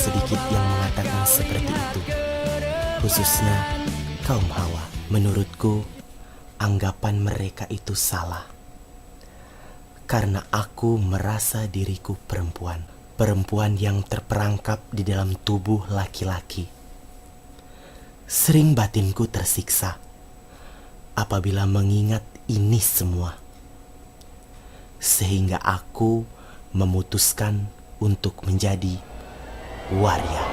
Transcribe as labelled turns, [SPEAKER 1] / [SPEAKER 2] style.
[SPEAKER 1] sedikit yang mengatakan seperti itu, khususnya kaum Hawa. Menurutku, anggapan mereka itu salah. Karena aku merasa diriku perempuan. Perempuan yang terperangkap di dalam tubuh laki-laki. Sering batinku tersiksa apabila mengingat ini semua. Sehingga aku memutuskan untuk menjadi waria.